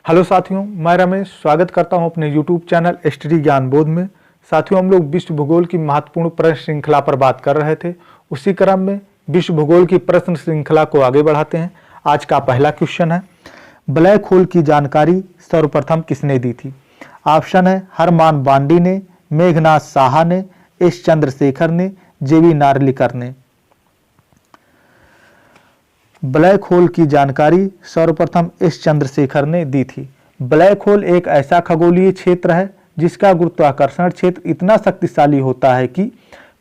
Hello साथियों, मैं रमेश स्वागत करता हूं अपने YouTube चैनल स्टडी ज्ञान बोध में। साथियों, हम लोग विश्व भूगोल की महत्वपूर्ण प्रश्न श्रृंखला पर बात कर रहे थे। उसी क्रम में विश्व भूगोल की प्रश्न श्रृंखला को आगे बढ़ाते हैं। आज का पहला क्वेश्चन है, ब्लैक होल की जानकारी सर्वप्रथम किसने दी थी? ऑप्शन है हरमान बांडी ने, मेघनाथ साहा ने, एस चंद्रशेखर ने, जेवी नार्लिकर ने। ब्लैक होल की जानकारी सर्वप्रथम एस चंद्रशेखर ने दी थी। ब्लैक होल एक ऐसा खगोलीय क्षेत्र है जिसका गुरुत्वाकर्षण क्षेत्र इतना शक्तिशाली होता है कि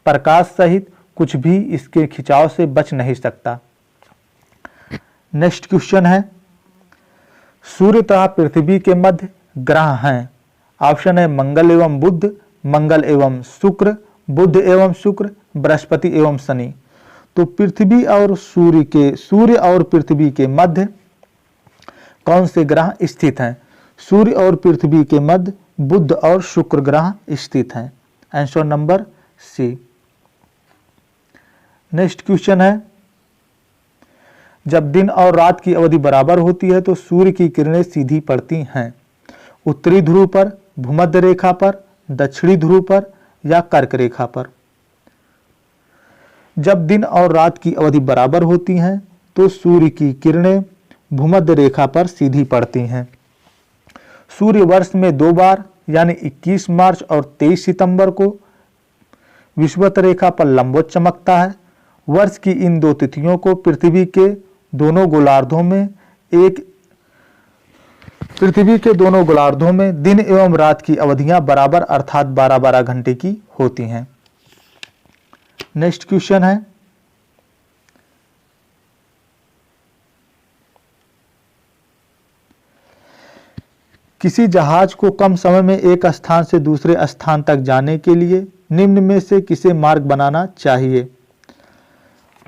प्रकाश सहित कुछ भी इसके खिंचाव से बच नहीं सकता। नेक्स्ट क्वेश्चन है, सूर्य तथा पृथ्वी के मध्य ग्रह हैं। ऑप्शन है मंगल एवं बुध, मंगल एवं शुक्र, बुध एवं शुक्र, बृहस्पति एवं शनि। तो सूर्य और पृथ्वी के मध्य कौन से ग्रह स्थित हैं? सूर्य और पृथ्वी के मध्य बुध और शुक्र ग्रह स्थित हैं। Answer number C. Next question है, जब दिन और रात की अवधि बराबर होती है तो सूर्य की किरणें सीधी पड़ती हैं। उत्तरी ध्रुव पर, भूमध्य रेखा पर, दक्षिणी ध्रुव पर या कर्क रेखा पर? जब दिन और रात की अवधि बराबर होती हैं तो सूर्य की किरणें भूमध्य रेखा पर सीधी पड़ती हैं। सूर्य वर्ष में 2 बार यानी 21 मार्च और 23 सितंबर को विषुवत रेखा पर लंबवत चमकता है। वर्ष की इन 2 तिथियों को पृथ्वी के दोनों गोलार्धों में दिन एवं रात की अवधियां बराबर अर्थात 12-12 घंटे की होती हैं। नेक्स्ट क्वेश्चन है, किसी जहाज को कम समय में एक स्थान से दूसरे स्थान तक जाने के लिए निम्न में से किसे मार्ग बनाना चाहिए?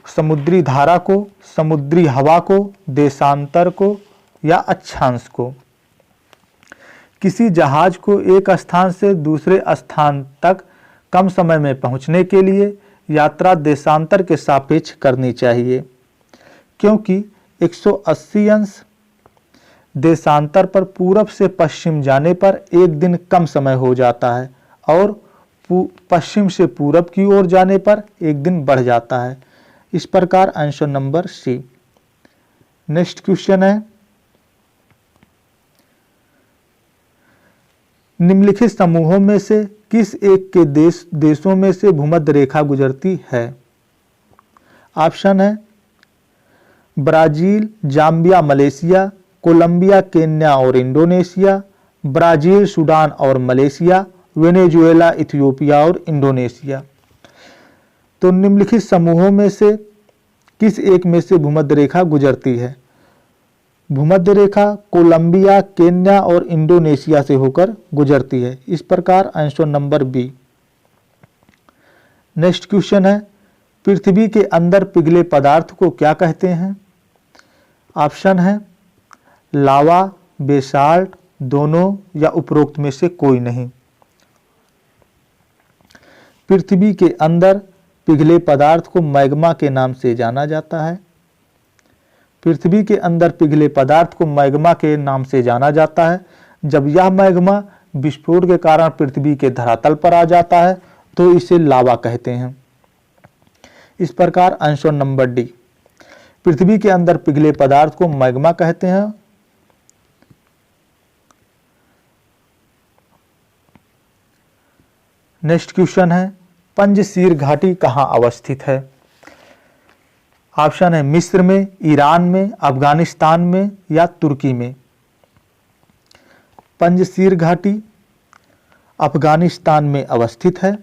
समुद्री धारा को, समुद्री हवा को, देशांतर को या अक्षांश को? किसी जहाज को एक स्थान से दूसरे स्थान तक कम समय में पहुंचने के लिए यात्रा देशांतर के सापेक्ष करनी चाहिए, क्योंकि 180 अंश देशांतर पर पूरब से पश्चिम जाने पर 1 दिन कम समय हो जाता है और पश्चिम से पूरब की ओर जाने पर 1 दिन बढ़ जाता है। इस प्रकार answer number C. Next question है, निम्नलिखित समूहों में से किस एक के देशों में से भूमध्य रेखा गुजरती है? ऑप्शन है Brazil, Zambia, Malaysia, Colombia, Kenya और इंडोनेशिया, ब्राजील, सूडान और मलेशिया, वेनेजुएला, इथियोपिया और इंडोनेशिया। तो निम्नलिखित समूहों में से किस एक में से भूमध्य रेखा गुजरती है? भूमध्य रेखा कोलंबिया, केन्या और इंडोनेशिया से होकर गुजरती है। इस प्रकार answer number B. Next question है, पृथ्वी के अंदर पिघले पदार्थ को क्या कहते हैं? ऑप्शन है लावा, बेसाल्ट, दोनों या उपरोक्त में से कोई नहीं। पृथ्वी के अंदर पिघले पदार्थ को मैग्मा के नाम से जाना जाता है। पृथ्वी के अंदर पिघले पदार्थ को मैग्मा के नाम से जाना जाता है। जब यह मैग्मा विस्फोट के कारण पृथ्वी के धरातल पर आ जाता है तो इसे लावा कहते हैं। इस प्रकार आंसर नंबर डी। पृथ्वी के अंदर पिघले पदार्थ को मैग्मा कहते हैं। नेक्स्ट क्वेश्चन है, पंजशीर घाटी कहां अवस्थित है? ऑप्शन है मिस्र में, ईरान में, अफगानिस्तान में या तुर्की में? पंजशीर घाटी अफगानिस्तान में अवस्थित है।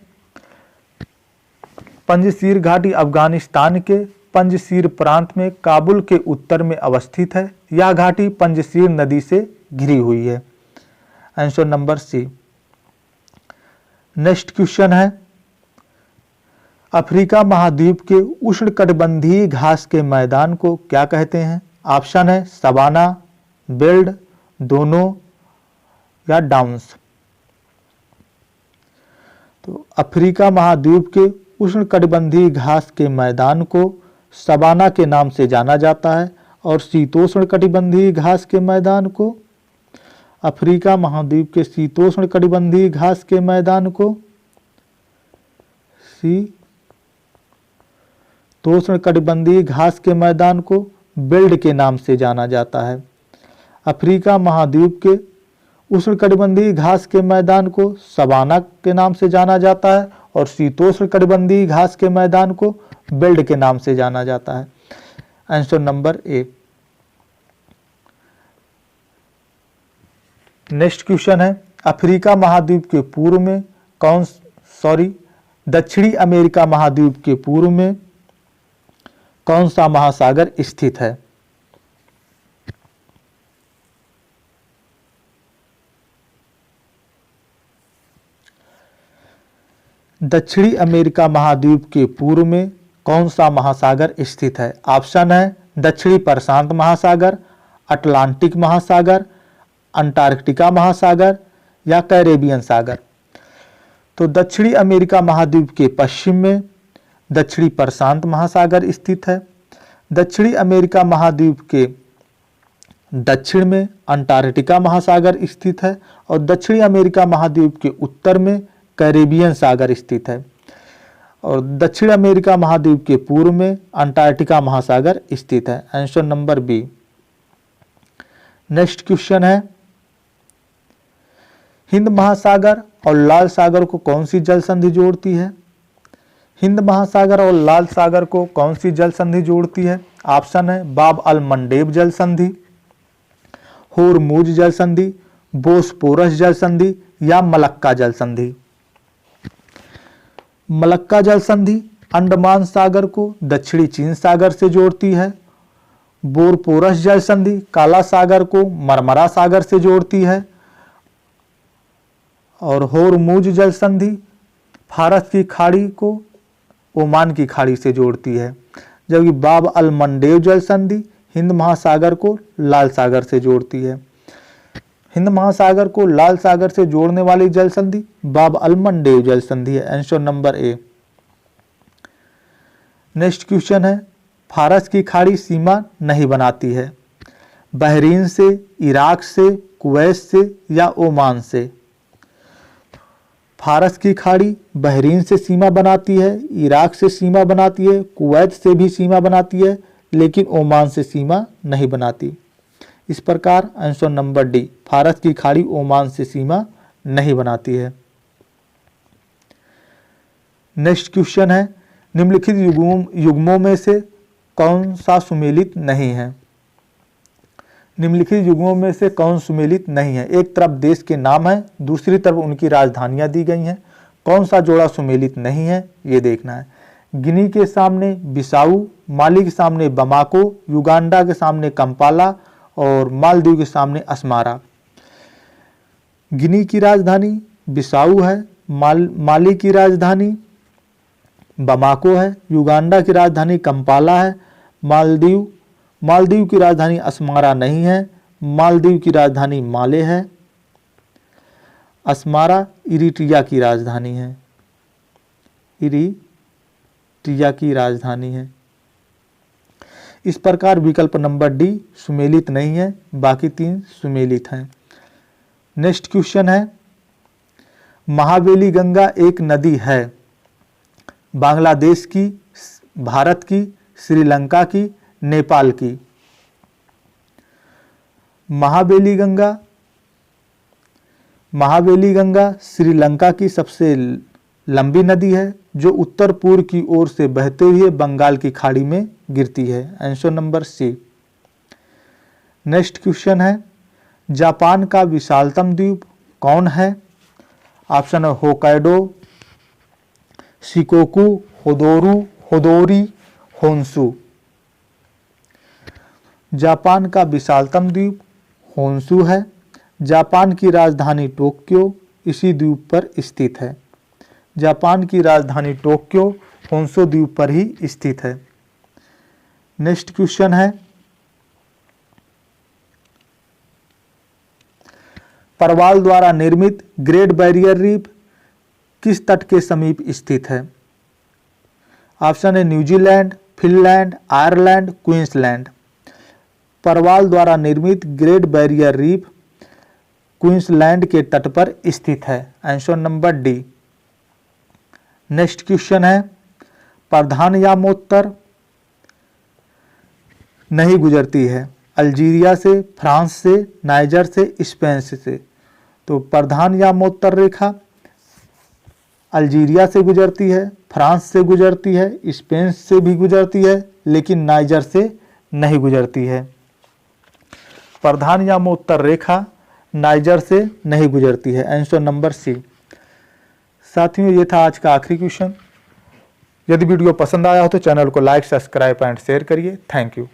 पंजशीर घाटी अफगानिस्तान के पंजशीर प्रांत में काबुल के उत्तर में अवस्थित है। यह घाटी पंजशीर नदी से घिरी हुई है। Answer number C. Next question है, अफ्रीका महाद्वीप के उष्णकटिबंधीय घास के मैदान को क्या कहते हैं? ऑप्शन है सवाना, बेल्ट, दोनों या डाउन्स। तो अफ्रीका महाद्वीप के उष्णकटिबंधीय घास के मैदान को सवाना के नाम से जाना जाता है और शीतोष्ण कटिबंधीय घास के मैदान को अफ्रीका महाद्वीप के शीतोष्ण कटिबंधीय घास के मैदान को शीतोष्ण कटिबंधीय घास के मैदान को बेल्ट के नाम से जाना जाता है। अफ्रीका महाद्वीप के उष्णकटिबंधीय घास के मैदान को सवाना के नाम से जाना जाता है और शीतोष्ण कटिबंधीय घास के मैदान को बेल्ट के नाम से जाना जाता है। Answer number A. Next question है, अफ्रीका महाद्वीप के पूर्व में दक्षिणी अमेरिका महाद्वीप के पूर्व में कौन सा महासागर स्थित है? दक्षिणी अमेरिका महाद्वीप के पूर्व में कौन सा महासागर स्थित है? ऑप्शन है दक्षिणी प्रशांत महासागर, अटलांटिक महासागर, अंटार्कटिका महासागर या कैरेबियन सागर। तो दक्षिणी अमेरिका महाद्वीप के पश्चिम में दक्षिणी प्रशांत महासागर स्थित है। दक्षिणी अमेरिका महाद्वीप के दक्षिण में अंटार्कटिका महासागर स्थित है और दक्षिणी अमेरिका महाद्वीप के उत्तर में कैरेबियन सागर स्थित है और दक्षिण अमेरिका महाद्वीप के पूर्व में अंटार्कटिका महासागर स्थित है। Answer number B. Next question है, हिंद महासागर और लाल सागर को कौन सी जल संधि जोड़ती है? हिंद महासागर और लाल सागर को कौन सी जल संधि जोड़ती है? ऑप्शन है बाब अल मंडेब जल संधि, होर्मुज जल संधि, बोस्पोरस जल संधि या मलक्का जल संधि। मलक्का जल संधि अंडमान सागर को दक्षिणी चीन सागर से जोड़ती है। बोस्पोरस जल संधि काला सागर को मरमरा सागर से जोड़ती है और होर्मुज जल संधि फारस की खाड़ी को ओमान की खाड़ी से जोड़ती है, जबकि बाब अल मंडेब जल संधि हिंद महासागर को लाल सागर से जोड़ती है। हिंद महासागर को लाल सागर से जोड़ने वाली जल संधि बाब अल मंडेब जल संधि है। Answer number A. Next question है, फारस की खाड़ी सीमा नहीं बनाती है? बहरीन से, इराक से, कुवैत से या ओमान से? फारस की खाड़ी बहरीन से सीमा बनाती है, इराक से सीमा बनाती है, कुवैत से भी सीमा बनाती है, लेकिन ओमान से सीमा नहीं बनाती। इस प्रकार आंसर नंबर डी, फारस की खाड़ी ओमान से सीमा नहीं बनाती है। नेक्स्ट क्वेश्चन है, निम्नलिखित युग्मों में से कौन सा सुमेलित नहीं है? निम्नलिखित युग्मों में से कौन सुमेलित नहीं है? एक तरफ देश के नाम है, दूसरी तरफ उनकी राजधानियां दी गई हैं। कौन सा जोड़ा सुमेलित नहीं है ये देखना है। गिनी के सामने बिसाऊ, माली के सामने बमाको, युगांडा के सामने कंपाला और मालदीव के सामने अस्मारा। गिनी की राजधानी बिसाऊ है, माली की राजधानी बमाको है, युगांडा की राजधानी कंपाला है, मालदीव की राजधानी अस्मारा नहीं है, मालदीव की राजधानी माले है, अस्मारा इरिट्रिया की राजधानी है, इरिट्रिया की राजधानी है। इस प्रकार विकल्प नंबर डी सुमेलित नहीं है, बाकी तीन सुमेलित हैं। नेक्स्ट क्वेश्चन है, महावेली गंगा एक नदी है, बांग्लादेश की, भारत की, श्रीलंका की, नेपाल की। महावेली गंगा श्रीलंका की सबसे लंबी नदी है जो उत्तर पूर्व की ओर से बहते हुए बंगाल की खाड़ी में गिरती है। Answer number C. Next question है, जापान का विशालतम द्वीप कौन है? ऑप्शन है होकाइडो, शिकोकू, होदोरी, होन्शु। जापान का विशालतम द्वीप होन्शु है। जापान की राजधानी टोक्यो इसी द्वीप पर स्थित है। जापान की राजधानी टोक्यो होन्शु द्वीप पर ही स्थित है। नेक्स्ट क्वेश्चन है, परवाल द्वारा निर्मित ग्रेट बैरियर रीफ किस तट के समीप स्थित है? ऑप्शन है न्यूजीलैंड, फिनलैंड, आयरलैंड, क्वींसलैंड। परवाल द्वारा निर्मित ग्रेट बैरियर रीफ क्वींसलैंड के तट पर स्थित है। Answer number D. Next question है, प्रधान यामोत्तर नहीं गुजरती है अल्जीरिया से, फ्रांस से, नाइजर से, स्पेन से। तो प्रधान यामोत्तर रेखा अल्जीरिया से गुजरती है, फ्रांस से गुजरती है, स्पेन से भी गुजरती है, लेकिन नाइजर से नहीं गुजरती है। प्रधान यामोत्तर रेखा नाइजर से नहीं गुजरती है। Answer number C. साथियों, ये था आज का आखिरी क्वेश्चन। यदि वीडियो पसंद आया हो तो चैनल को लाइक, सब्सक्राइब एंड शेयर करिए। Thank you.